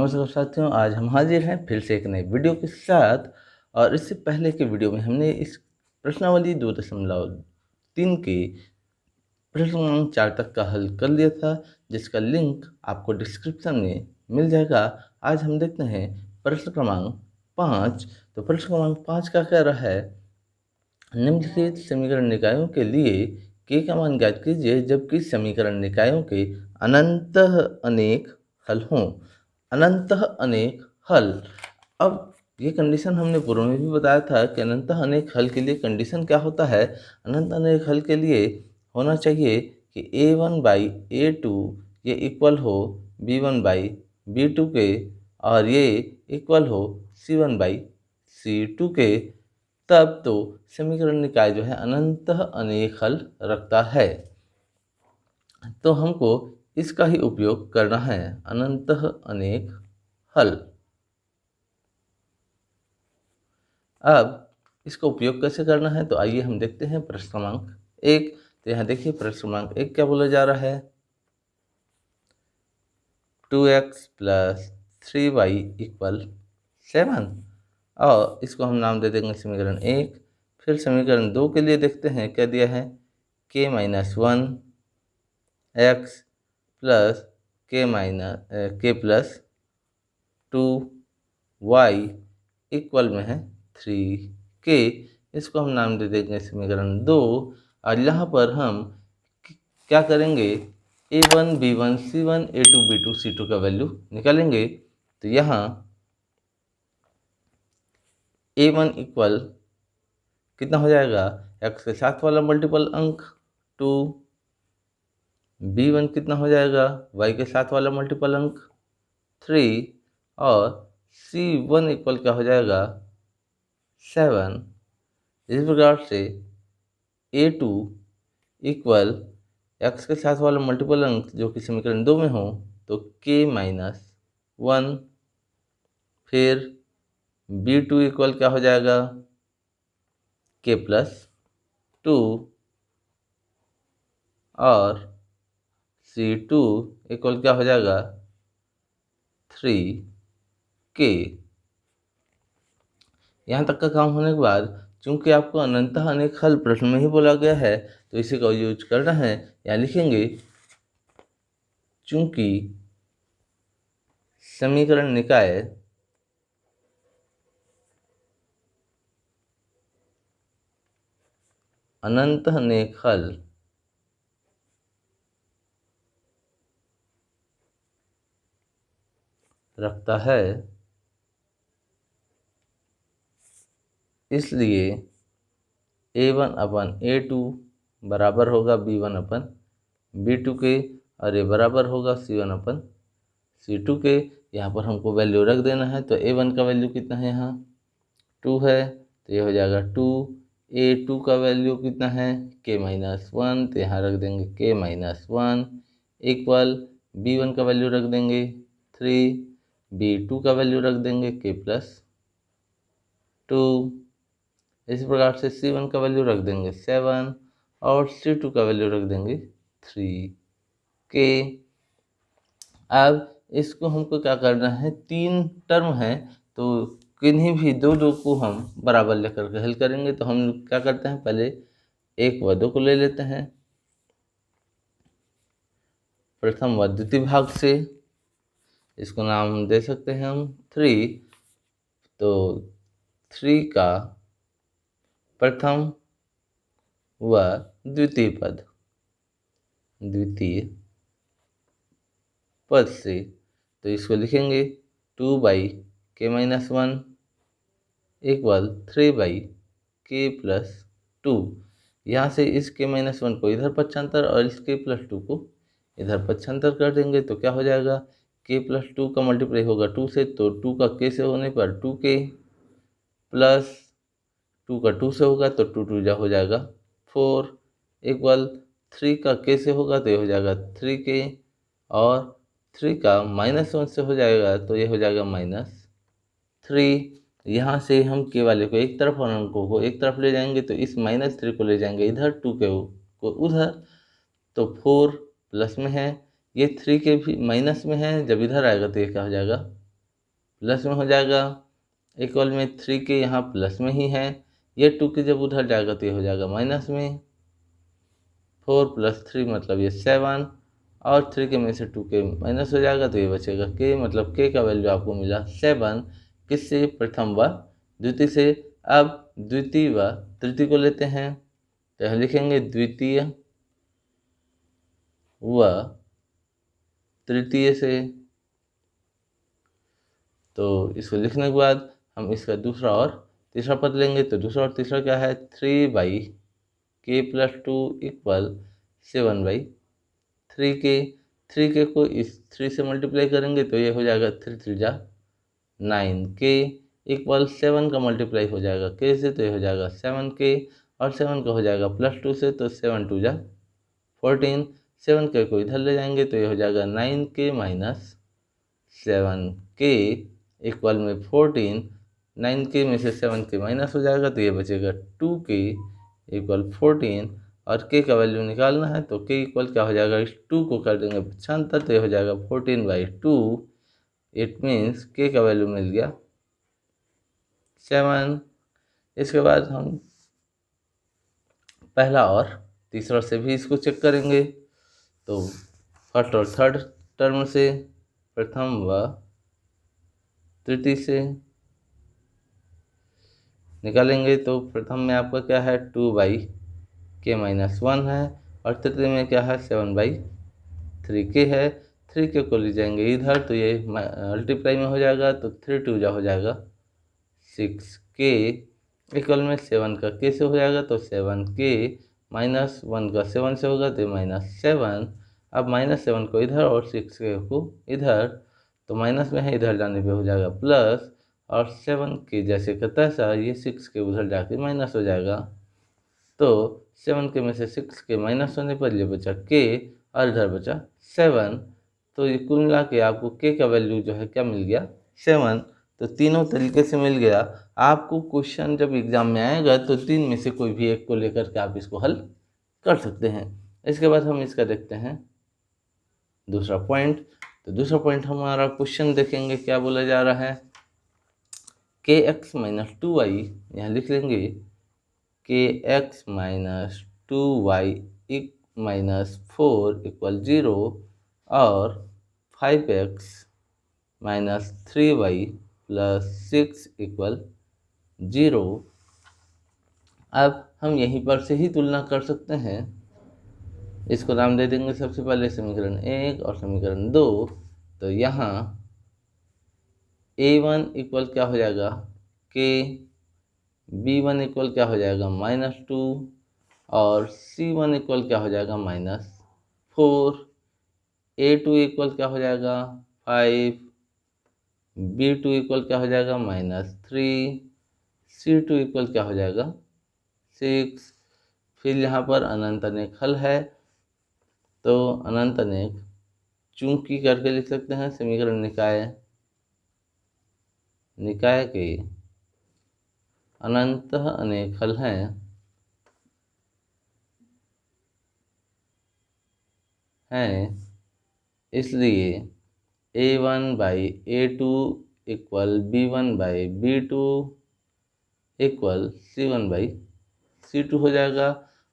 नमस्कार साथियों, आज हम हाजिर हैं फिर से एक नई वीडियो के साथ। और इससे पहले के वीडियो में हमने इस प्रश्नावली 2.3 के प्रश्न क्रमांक 4 तक का हल कर लिया था, जिसका लिंक आपको डिस्क्रिप्शन में मिल जाएगा। आज हम देखते हैं प्रश्न क्रमांक 5। तो प्रश्न क्रमांक 5 का कह रहा है, निम्नलिखित समीकरण निकायों के लिए के का मान ज्ञात कीजिए जबकि समीकरण निकायों के अनंतः अनेक हल हों। अनंतः अनेक हल। अब ये कंडीशन हमने पूर्व में भी बताया था कि अनंतः अनेक हल के लिए कंडीशन क्या होता है। अनंत अनेक हल के लिए होना चाहिए कि a1/a2 ये इक्वल हो b1/b2 के, और ये इक्वल हो c1/c2 के। तब तो समीकरण निकाय जो है अनंतः अनेक हल रखता है। तो हमको इसका ही उपयोग करना है, अनंतः अनेक हल। अब इसका उपयोग कैसे करना है, तो आइए हम देखते हैं प्रश्न क्रमांक 1। तो यहाँ देखिए प्रश्न क्रमांक 1 क्या बोला जा रहा है, 2x + 3y = 7। और इसको हम नाम दे देंगे समीकरण 1। फिर समीकरण 2 के लिए देखते हैं क्या दिया है, k - 1 x + k + 2y equal में है 3k। इसको हम नाम दे देंगे समीकरण 2। और यहाँ पर हम क्या करेंगे, a1 b1 c1 a2 b2 c2 का वैल्यू निकालेंगे। तो यहाँ a1 इक्वल कितना हो जाएगा, x के साथ वाला मल्टीपल अंक 2, b1 कितना हो जाएगा, y के साथ वाला मल्टीपल अंक 3, और c1 इक्वल क्या हो जाएगा 7। इस प्रकार से a2 इक्वल x के साथ वाला मल्टीपल अंक जो कि समीकरण 2 में हो तो k - 1। फिर b2 इक्वल क्या हो जाएगा k + 2, और c2 इक्वल क्या हो जाएगा 3k। यहाँ तक का काम होने के बाद, चूंकि आपको अनंतः अनेक हल प्रश्न में ही बोला गया है, तो इसी का यूज करना है। यहाँ लिखेंगे, चूंकि समीकरण निकाय अनंतः अनेक हल रखता है, इसलिए a1/a2 बराबर होगा b1/b2 के, और ये बराबर होगा c1/c2 के। यहाँ पर हमको वैल्यू रख देना है। तो a1 का वैल्यू कितना है, यहाँ 2 है, तो ये हो जाएगा 2। a2 का वैल्यू कितना है k - 1, तो यहाँ रख देंगे k - 1 इक्वल b1 का वैल्यू रख देंगे 3, b2 का वैल्यू रख देंगे k + 2। इसी प्रकार से c1 का वैल्यू रख देंगे 7, और c2 का वैल्यू रख देंगे 3k। अब इसको हमको क्या करना है, 3 टर्म है, तो किन्हीं भी दो को हम बराबर लेकर के हल करेंगे। तो हम क्या करते हैं, पहले 1 व 2 को ले लेते हैं प्रथम व द्वितीय भाग से। इसको नाम दे सकते हैं हम 3। तो 3 का प्रथम व द्वितीय पद से, तो इसको लिखेंगे 2/k - 1 इक्वल 3/k + 2। यहाँ से इस k - 1 को इधर पक्षांतर और इस k + 2 को इधर पक्षांतर कर देंगे। तो क्या हो जाएगा, k + 2 का मल्टीप्लाई होगा 2 से, तो 2 का k से होने पर 2k, प्लस 2 का 2 से होगा तो 2 2 जा हो जाएगा 4, इक्वल 3 का k से होगा तो ये हो जाएगा 3k, और 3 का -1 से हो जाएगा तो ये हो जाएगा -3। यहाँ से हम k वाले को एक तरफ और अंकों को एक तरफ ले जाएंगे, तो इस -3 को ले जाएंगे इधर, 2k को उधर, तो 4 प्लस में है, ये 3k भी माइनस में है, जब इधर आएगा तो ये क्या हो जाएगा प्लस में हो जाएगा, इक्वल में 3k यहाँ प्लस में ही है, ये 2k जब उधर जाएगा तो ये हो जाएगा माइनस में, 4 + 3 मतलब ये 7, और 3k में से 2k माइनस हो जाएगा तो ये बचेगा k, मतलब k का वैल्यू आपको मिला 7। किससे? प्रथम व द्वितीय से। अब द्वितीय व तृतीय को लेते हैं, तो हम लिखेंगे द्वितीय व तृतीय से। तो इसको लिखने के बाद हम इसका दूसरा और तीसरा पद लेंगे, तो दूसरा और तीसरा क्या है? 3/k + 2 = 7/3k। 3k को इस 3 से मल्टीप्लाई करेंगे तो ये हो जाएगा 3 3 जा 9k = 7 का मल्टीप्लाई हो जाएगा k से तो ये हो जाएगा 7k, और 7 का हो जाएगा +2 से तो 7 2 जा 14। 7k को इधर ले जाएंगे तो ये हो जाएगा 9k - 7k इक्वल में 14। 9k में से 7k माइनस हो जाएगा तो ये बचेगा 2k = 14, और k का वैल्यू निकालना है तो k इक्वल क्या हो जाएगा? इस 2 को कर देंगे 75 तो ये हो जाएगा 14/2। इट मीन्स k का वैल्यू मिल गया 7। इसके बाद हम पहला और तीसरा से भी इसको चेक करेंगे, तो फर्स्ट और थर्ड टर्म से, प्रथम व तृतीय से निकालेंगे। तो प्रथम में आपका क्या है? 2/k - 1 है, और तृतीय में क्या है? 7/3k है। 3k को ले जाएंगे इधर तो ये मल्टीप्लाई में हो जाएगा, तो 3 2 जा हो जाएगा 6k इक्वल में 7 का k से हो जाएगा तो 7k - 1 का 7 से होगा तो -7। अब -7 को इधर और 6k को इधर, तो माइनस में है इधर जाने पे हो जाएगा प्लस, और 7k जैसे का तैसा ये 6k उधर जाके माइनस हो जाएगा। तो 7k में से 6k माइनस होने पर ये बचा k, और इधर बचा 7। तो ये कुल मिला के आपको k का वैल्यू जो है क्या मिल गया? 7। तो तीनों तरीके से मिल गया। आपको क्वेश्चन जब एग्जाम में आएगा तो तीन में से कोई भी एक को लेकर के आप इसको हल कर सकते हैं। इसके बाद हम इसका देखते हैं दूसरा पॉइंट। तो दूसरा पॉइंट हमारा क्वेश्चन देखेंगे क्या बोला जा रहा है। kx - 2y, यहाँ लिख लेंगे kx - 2y - 4 = 0, और 5x - 3y + 6 = 0। अब हम यहीं पर से ही तुलना कर सकते हैं। इसको नाम दे देंगे सबसे पहले समीकरण 1 और समीकरण 2। तो यहाँ a1 इक्वल क्या हो जाएगा? k, b1 इक्वल क्या हो जाएगा? -2, और c1 इक्वल क्या हो जाएगा? -4। a2 इक्वल क्या हो जाएगा? 5, b2 इक्वल क्या हो जाएगा? -3, c2 इक्वल क्या हो जाएगा? 6। फिर यहाँ पर अनंत अनेक हल है, तो अनंत अनेक चूंकि करके लिख सकते हैं। समीकरण निकाय के अनंत अनेक हल हैं इसलिए a1/a2 = b1/b2 = c1/c2 हो जाएगा।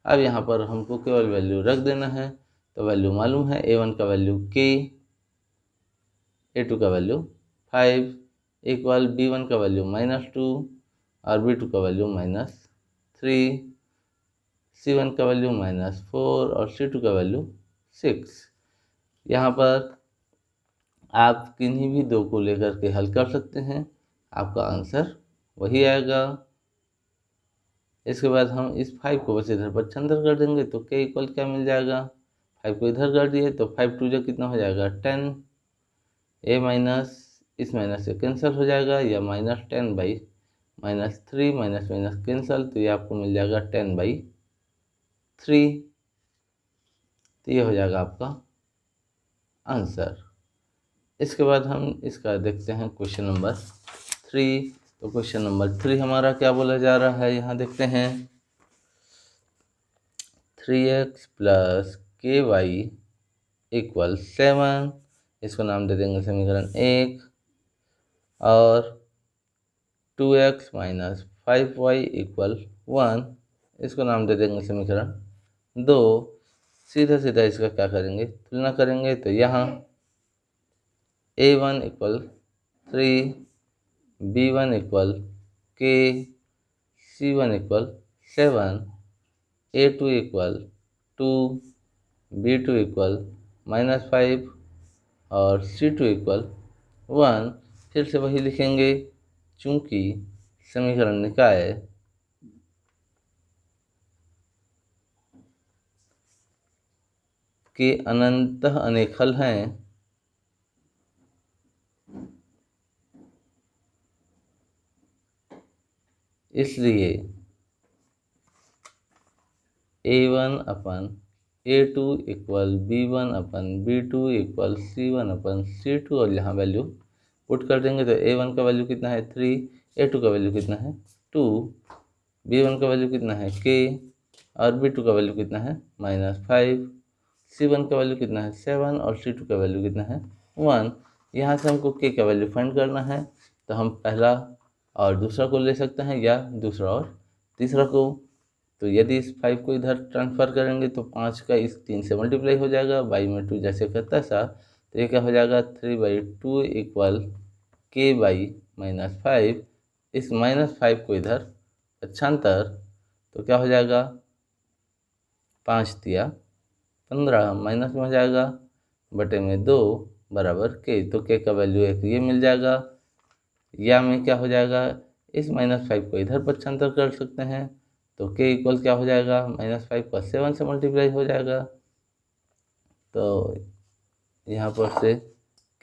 अब यहाँ पर हमको केवल वैल्यू रख देना है, तो वैल्यू मालूम है। a1 का वैल्यू k, a2 का वैल्यू 5 = b1 का वैल्यू -2, और b2 का वैल्यू -3, c1 का वैल्यू -4, और c2 का वैल्यू 6। यहाँ पर आप किन्हीं भी दो को लेकर के हल कर सकते हैं, आपका आंसर वही आएगा। इसके बाद हम इस 5 को बस इधर पक्षांतर कर देंगे तो k इक्वल क्या मिल जाएगा? 5 को इधर कर दिए तो 5 2 जा कितना हो जाएगा? 10। a माइनस इस माइनस से कैंसिल हो जाएगा, या -10/3 माइनस माइनस कैंसिल, तो ये आपको मिल जाएगा 10/3। तो ये हो जाएगा आपका आंसर। इसके बाद हम इसका देखते हैं क्वेश्चन नंबर 3। तो क्वेश्चन नंबर 3 हमारा क्या बोला जा रहा है, यहाँ देखते हैं। 3x + ky = 7, इसको नाम दे देंगे समीकरण 1। और 2x माइनस 5y इक्वल 1, इसको नाम दे देंगे समीकरण 2। सीधा सीधा इसका क्या करेंगे, तुलना करेंगे। तो यहाँ a1 equal 3, b1 equal k, c1 equal 7, a2 equal 2, b2 equal -5 और c2 इक्वल 1। फिर से वही लिखेंगे, चूंकि समीकरण निकाय के अनंतः अनेक हल हैं, इसलिए a1 अपन a2 इक्वल b1 अपन b2 इक्वल c1 अपन c2, और यहाँ वैल्यू पुट कर देंगे। तो a1 का वैल्यू कितना है 3, a2 का वैल्यू कितना है 2, b1 का वैल्यू कितना है k, और b2 का वैल्यू कितना है -5, c1 का वैल्यू कितना है 7 और c2 का वैल्यू कितना है 1। यहाँ से हमको k का वैल्यू फाइंड करना है, तो हम पहला और दूसरा को ले सकते हैं या दूसरा और तीसरा को। तो यदि इस 5 को इधर ट्रांसफ़र करेंगे तो 5 का इस 3 से मल्टीप्लाई हो जाएगा, बाई में 2 जैसे करता सा। तो ये क्या हो जाएगा 3/2 इक्वल k/-5। इस -5 को इधर पक्षांतर, तो क्या हो जाएगा 5 दिया 15 माइनस में हो जाएगा बटे में 2 बराबर k। तो k का वैल्यू एक ये मिल जाएगा, या में क्या हो जाएगा इस -5 को इधर पक्षांतर कर सकते हैं। तो k इक्वल क्या हो जाएगा -5 का 7 से मल्टीप्लाई हो जाएगा। तो यहाँ पर से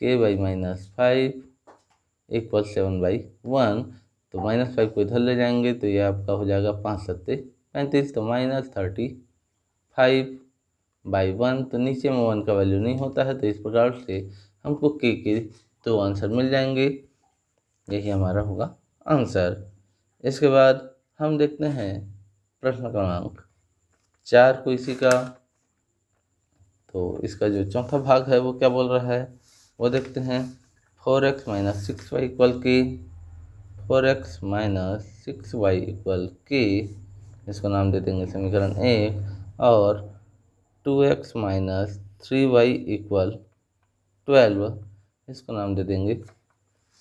k/-5 इक्वल 7/1। तो -5 को इधर ले जाएंगे तो ये आपका हो जाएगा 5 सत्ते 35, तो -35/1। तो नीचे में 1 का वैल्यू नहीं होता है, तो इस प्रकार से हमको k के 2 आंसर मिल जाएंगे। यही हमारा होगा आंसर। इसके बाद हम देखते हैं प्रश्न क्रमांक 4 को इसी का। तो इसका जो चौथा भाग है वो क्या बोल रहा है वो देखते हैं। 4x - 6y equal k, 4x - 6y equal k, इसको नाम दे देंगे समीकरण 1। और 2x - 3y इक्वल 12, इसको नाम दे देंगे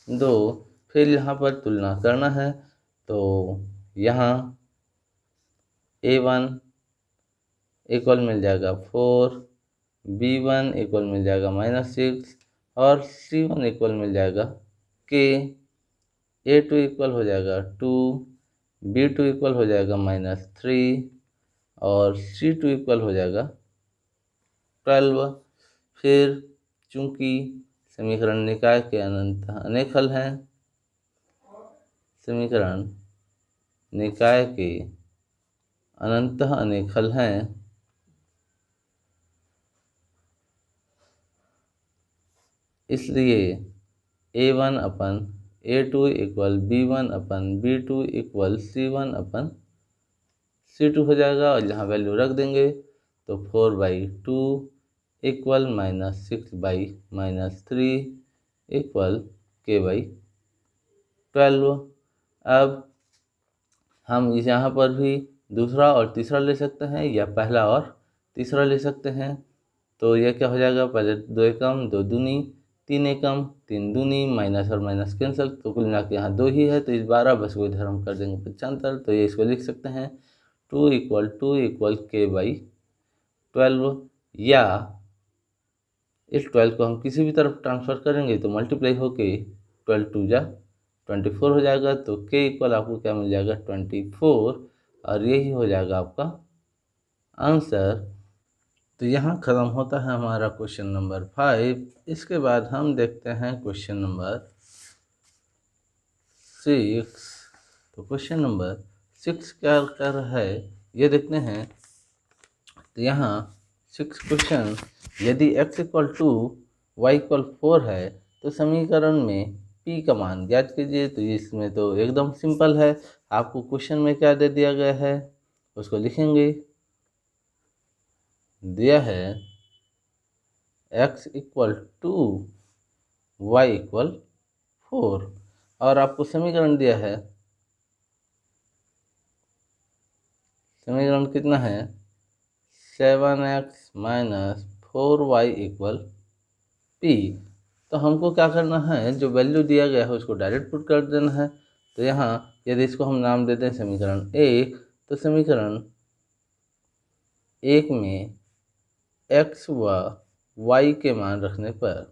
2। फिर यहाँ पर तुलना करना है, तो यहाँ a1 इक्वल मिल जाएगा 4, b1 इक्वल मिल जाएगा -6 और c1 इक्वल मिल जाएगा k, a2 इक्वल हो जाएगा 2, b2 इक्वल हो जाएगा -3 और c2 इक्वल हो जाएगा 12। फिर चूंकि समीकरण निकाय के अनंत अनेक हल हैं, समीकरण निकाय के अनंतः अनेक हल हैं, इसलिए a1 अपन a2 इक्वल b1 अपन b2 इक्वल c1 अपन c2 हो जाएगा। और यहाँ वैल्यू रख देंगे तो 4/2 इक्वल -6/-3 इक्वल k/12। अब हम इस यहाँ पर भी दूसरा और तीसरा ले सकते हैं या पहला और तीसरा ले सकते हैं। तो यह क्या हो जाएगा, पहले 2 एकम 2 दूनी, 3 एकम 3 दूनी, माइनस और माइनस कैंसिल, तो कुल मिला के यहाँ 2 ही है। तो इस 12 बस को इधर हम कर देंगे पक्षांतर। तो ये इसको लिख सकते हैं 2 इक्वल k/12, या इस 12 को हम किसी भी तरफ ट्रांसफ़र करेंगे तो मल्टीप्लाई होके 12 2 जा 24 हो जाएगा। तो k इक्वल आपको क्या मिल जाएगा 24, और यही हो जाएगा आपका आंसर। तो यहाँ ख़त्म होता है हमारा क्वेश्चन नंबर 5। इसके बाद हम देखते हैं क्वेश्चन नंबर 6। तो क्वेश्चन नंबर 6 क्या कर रहा है ये देखते हैं। तो यहाँ 6 क्वेश्चन, यदि x = y = 4 है तो समीकरण में p का मान ज्ञात कीजिए। तो इसमें तो एकदम सिंपल है, आपको क्वेश्चन में क्या दे दिया गया है उसको लिखेंगे। दिया है x = y = 4, और आपको समीकरण दिया है, समीकरण कितना है 7x minus 4y equal P। तो हमको क्या करना है, जो वैल्यू दिया गया है उसको डायरेक्ट पुट कर देना है। तो यहाँ यदि इसको हम नाम देते हैं समीकरण 1, तो समीकरण 1 में x व y के मान रखने पर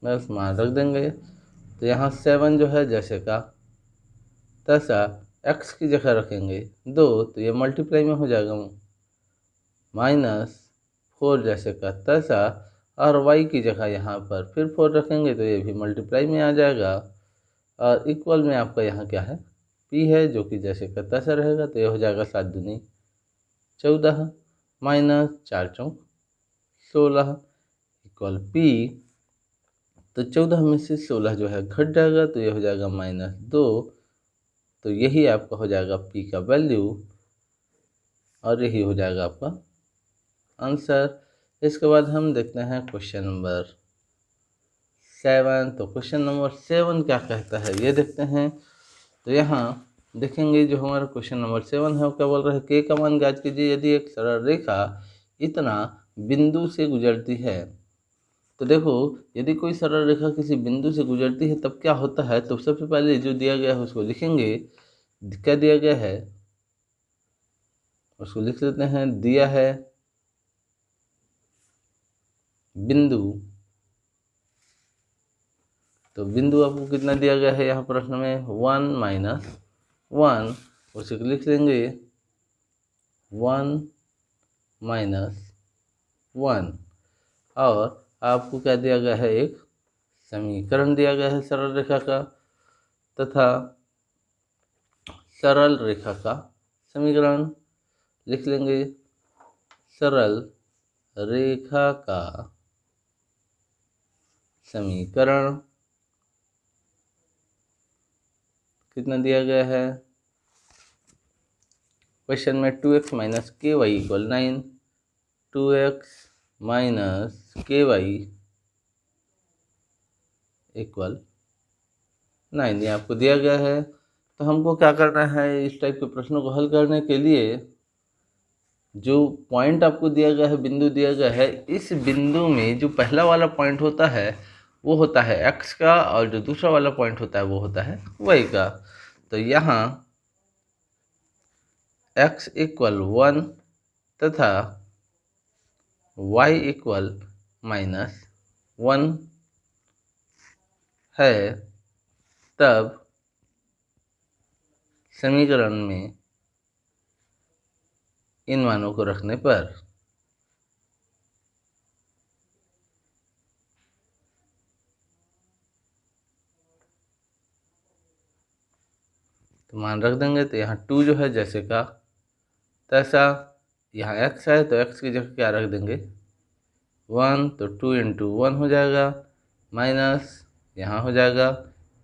बस मान रख देंगे। तो यहाँ 7 जो है जैसे का तैसा, x की जगह रखेंगे 2, तो ये मल्टीप्लाई में हो जाएगा -4 जैसे का तैसा, और y की जगह यहाँ पर फिर 4 रखेंगे तो ये भी मल्टीप्लाई में आ जाएगा। और इक्वल में आपका यहाँ क्या है p है, जो कि जैसे का तैसा रहेगा। तो ये हो जाएगा 7 दूनी 14 -4 चौक 16 इक्वल p। तो 14 में से 16 जो है घट जाएगा, तो ये हो जाएगा -2। तो यही आपका हो जाएगा p का वैल्यू, और यही हो जाएगा आपका आंसर। इसके बाद हम देखते हैं क्वेश्चन नंबर 7। तो क्वेश्चन नंबर 7 क्या कहता है ये देखते हैं। तो यहाँ देखेंगे जो हमारा क्वेश्चन नंबर 7 है वो क्या बोल रहा है, के का मान ज्ञात कीजिए यदि एक सरल रेखा इतना बिंदु से गुजरती है। तो देखो, यदि कोई सरल रेखा किसी बिंदु से गुजरती है तब क्या होता है। तो सबसे पहले जो दिया गया है उसको लिखेंगे। क्या दिया गया है उसको लिख लेते हैं। दिया है बिंदु, तो बिंदु आपको कितना दिया गया है यहाँ प्रश्न में 1 - 1, उसे लिख लेंगे 1 - 1। और आपको क्या दिया गया है, एक समीकरण दिया गया है सरल रेखा का, तथा सरल रेखा का समीकरण लिख लेंगे। सरल रेखा का समीकरण कितना दिया गया है क्वेश्चन में 2x - ky equal 9, 2x - ky equal 9 ये आपको दिया गया है। तो हमको क्या करना है, इस टाइप के प्रश्नों को हल करने के लिए जो पॉइंट आपको दिया गया है, बिंदु दिया गया है, इस बिंदु में जो पहला वाला पॉइंट होता है वो होता है x का, और जो दूसरा वाला पॉइंट होता है वो होता है y का। तो यहाँ x इक्वल 1 तथा y इक्वल -1 है, तब समीकरण में इन मानों को रखने पर तो मान रख देंगे। तो यहाँ 2 जो है जैसे का तैसा, यहाँ x है तो x की जगह क्या रख देंगे 1, तो 2 × 1 हो जाएगा, माइनस यहाँ हो जाएगा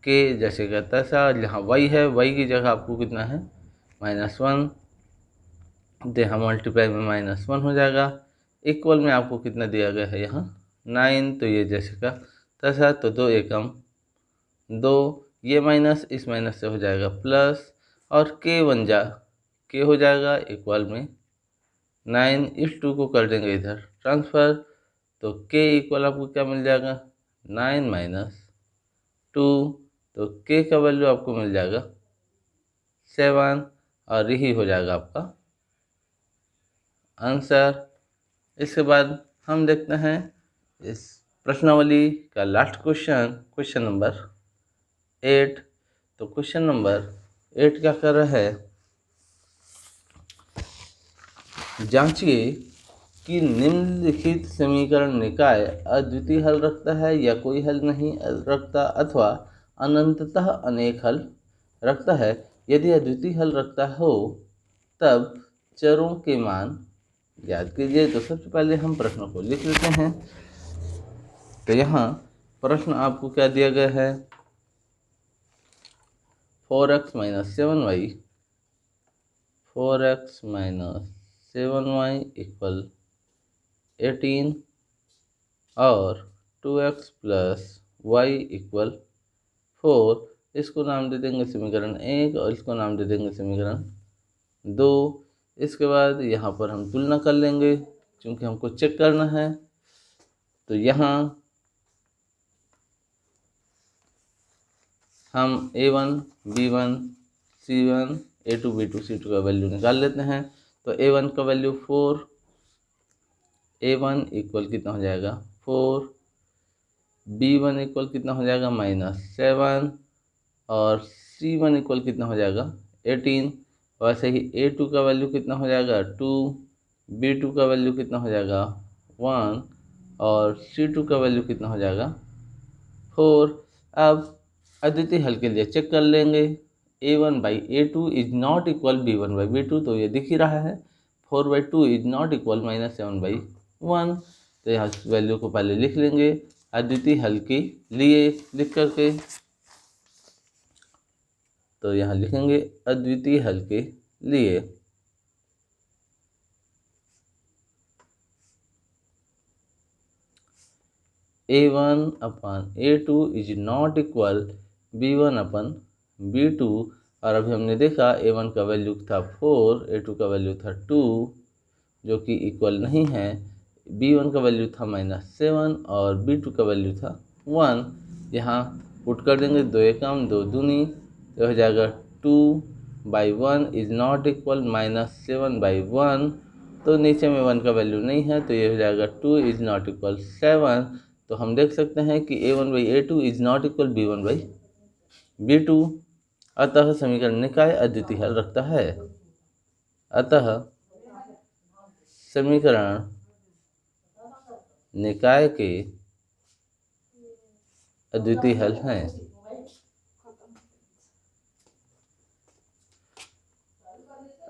k जैसे का तैसा। यहाँ y है, y की जगह आपको कितना है -1, तो यहाँ मल्टीप्लाई में -1 हो जाएगा। इक्वल में आपको कितना दिया गया है यहाँ 9, तो ये जैसे का तैसा। तो 2 एकम 2, ये माइनस इस माइनस से हो जाएगा प्लस, और k बन जा k हो जाएगा इक्वल में 9। इस 2 को कर देंगे इधर ट्रांसफ़र, तो k इक्वल आपको क्या मिल जाएगा 9 - 2, तो k का वैल्यू आपको मिल जाएगा 7, और यही हो जाएगा आपका आंसर। इसके बाद हम देखते हैं इस प्रश्नावली का लास्ट क्वेश्चन, क्वेश्चन नंबर 8। तो क्वेश्चन नंबर 8 क्या कर रहा है, जांचिए कि निम्नलिखित समीकरण निकाय अद्वितीय हल रखता है या कोई हल नहीं रखता, अथवा अनंततः अनेक हल रखता है। यदि अद्वितीय हल रखता हो तब चरों के मान ज्ञात कीजिए। तो सबसे पहले हम प्रश्न को लिख लेते हैं। तो यहाँ प्रश्न आपको क्या दिया गया है, 4x - 7y, 4x - 7y equal 18, और 2x प्लस वाई इक्वल 4। इसको नाम दे देंगे समीकरण 1 और इसको नाम दे देंगे समीकरण 2। इसके बाद यहाँ पर हम तुलना कर लेंगे क्योंकि हमको चेक करना है। तो यहाँ हम a1, b1, c1, a2, b2, c2 का वैल्यू निकाल लेते हैं। तो a1 का वैल्यू 4, a1 इक्वल कितना हो जाएगा 4, b1 इक्वल कितना हो जाएगा -7 और c1 इक्वल कितना हो जाएगा 18। वैसे ही a2 का वैल्यू कितना हो जाएगा 2, b2 का वैल्यू कितना हो जाएगा 1 और c2 का वैल्यू कितना हो जाएगा 4। अब अद्वितीय हल के लिए चेक कर लेंगे। a1/a2 is not equal b1/b2, तो ये दिख ही रहा है। 4/2 इज नॉट इक्वल -7/1। तो यहाँ वैल्यू को पहले लिख लेंगे अद्वितीय हल के लिए लिख करके। तो यहाँ लिखेंगे अद्वितीय हल के लिए a1/a2 is not equal b1/b2। और अभी हमने देखा a1 का वैल्यू था 4, a2 का वैल्यू था 2, जो कि इक्वल नहीं है। b1 का वैल्यू था -7 और b2 का वैल्यू था 1। यहाँ पुट कर देंगे 2 एकम 2 दूनी, तो हो जाएगा 2/1 इज नॉट इक्वल -7/1। तो नीचे में 1 का वैल्यू नहीं है, तो ये हो जाएगा 2 इज नॉट इक्वल 7। तो हम देख सकते हैं कि a1/a2 is not equal b1/b2। अतः समीकरण निकाय अद्वितीय हल रखता है। अतः समीकरण निकाय के अद्वितीय हल हैं।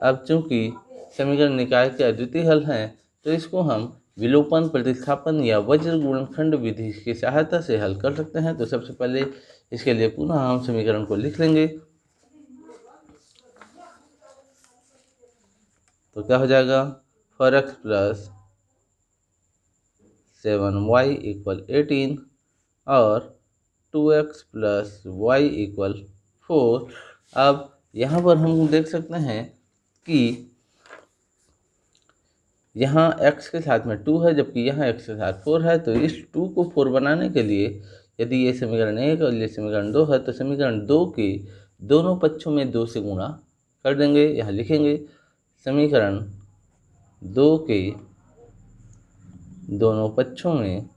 अब चूंकि समीकरण निकाय के अद्वितीय हल हैं, तो इसको हम विलोपन, प्रतिस्थापन या वज्र गुणनखंड विधि की सहायता से हल कर सकते हैं। तो सबसे पहले इसके लिए पुनः हम समीकरण को लिख लेंगे। तो क्या हो जाएगा 4x प्लस 7y इक्वल 18 और 2x प्लस वाई इक्वल 4। अब यहाँ पर हम देख सकते हैं कि यहाँ x के साथ में 2 है, जबकि यहाँ x के साथ 4 है। तो इस 2 को 4 बनाने के लिए यदि ये समीकरण 1 और ये समीकरण 2 है, तो समीकरण 2 के दोनों पक्षों में 2 से गुणा कर देंगे। यहाँ लिखेंगे समीकरण 2 के दोनों पक्षों में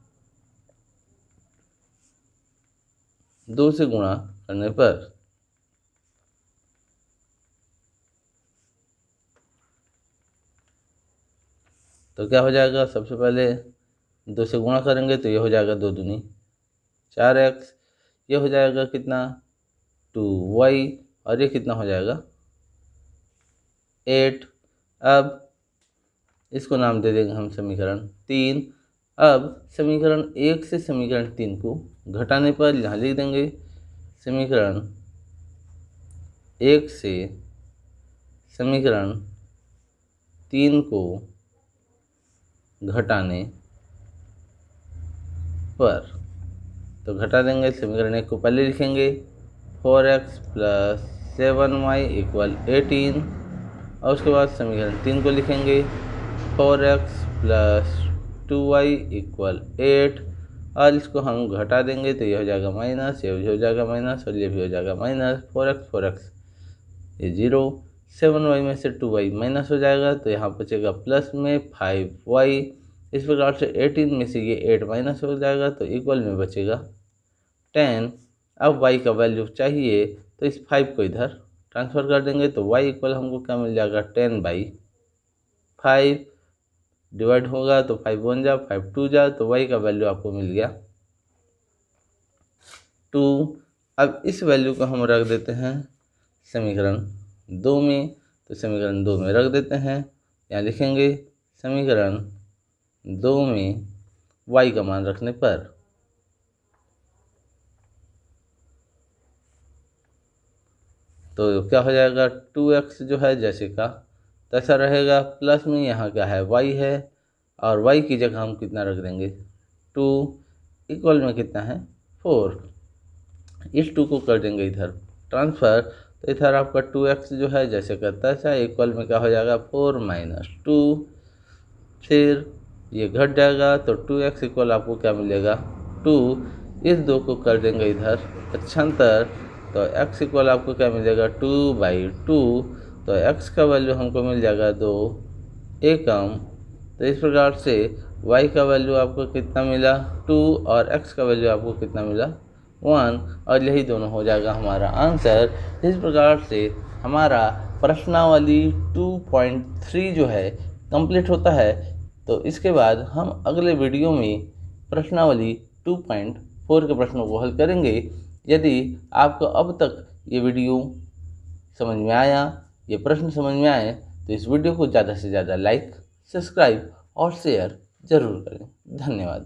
2 से गुणा करने पर तो क्या हो जाएगा, सबसे पहले 2 से गुणा करेंगे तो ये हो जाएगा 2 दूनी 4x, ये हो जाएगा कितना 2y और ये कितना हो जाएगा 8। अब इसको नाम दे देंगे हम समीकरण 3। अब समीकरण 1 से समीकरण 3 को घटाने पर यहाँ लिख देंगे समीकरण 1 से समीकरण 3 को घटाने पर। तो घटा देंगे, समीकरण 1 को पहले लिखेंगे 4x प्लस 7y इक्वल 18 और उसके बाद समीकरण 3 को लिखेंगे 4x प्लस 2y इक्वल 8 और इसको हम घटा देंगे तो ये हो जाएगा माइनस, ये भी हो जाएगा माइनस और ये भी हो जाएगा माइनस। 4x ये 0, 7y में से 2y माइनस हो जाएगा तो यहाँ बचेगा प्लस में 5y। इस प्रकार से 18 में से ये 8 माइनस हो जाएगा तो इक्वल में बचेगा 10। अब y का वैल्यू चाहिए तो इस 5 को इधर ट्रांसफ़र कर देंगे तो y इक्वल हमको क्या मिल जाएगा 10/5 डिवाइड होगा तो 5 1 जा 5 2 जा, तो y का वैल्यू आपको मिल गया 2। अब इस वैल्यू को हम रख देते हैं समीकरण 2 में। तो समीकरण 2 में रख देते हैं, यहाँ लिखेंगे समीकरण 2 में y का मान रखने पर तो क्या हो जाएगा 2x जो है जैसे का तैसा रहेगा, प्लस में यहाँ क्या है y है और y की जगह हम कितना रख देंगे 2। इक्वल में कितना है 4। इस 2 को कर देंगे इधर ट्रांसफ़र, तो इधर आपका 2x जो है जैसे करता है इक्वल में क्या हो जाएगा 4 - 2। फिर ये घट जाएगा तो 2x इक्वल आपको क्या मिलेगा 2। इस 2 को कर देंगे इधर पक्षांतर, तो x इक्वल आपको क्या मिलेगा 2/2। तो x का वैल्यू हमको मिल जाएगा 2 एकम। तो इस प्रकार से y का वैल्यू आपको कितना मिला 2 और x का वैल्यू आपको कितना मिला 1, और यही दोनों हो जाएगा हमारा आंसर। इस प्रकार से हमारा प्रश्नावली 2.3 जो है कंप्लीट होता है। तो इसके बाद हम अगले वीडियो में प्रश्नावली 2.4 के प्रश्नों को हल करेंगे। यदि आपको अब तक ये वीडियो समझ में आया, ये प्रश्न समझ में आए, तो इस वीडियो को ज़्यादा से ज़्यादा लाइक, सब्सक्राइब और शेयर ज़रूर करें। धन्यवाद।